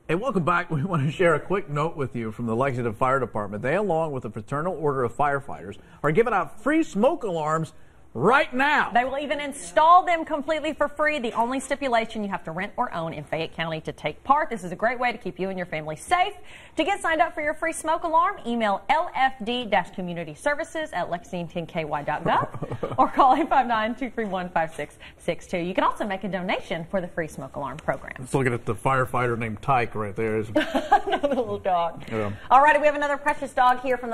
Hey, welcome back. We want to share a quick note with you from the Lexington Fire Department. They, along with the Fraternal Order of Firefighters, are giving out free smoke alarms right now. They will even install them completely for free. The only stipulation, you have to rent or own in Fayette County to take part. This is a great way to keep you and your family safe. To get signed up for your free smoke alarm, email lfd-community-services@lexingtonky.gov or call 859-231-5662. You can also make a donation for the free smoke alarm program. Let's look at the firefighter named Tyke right there. Another little dog. Yeah. All right, we have another precious dog here from the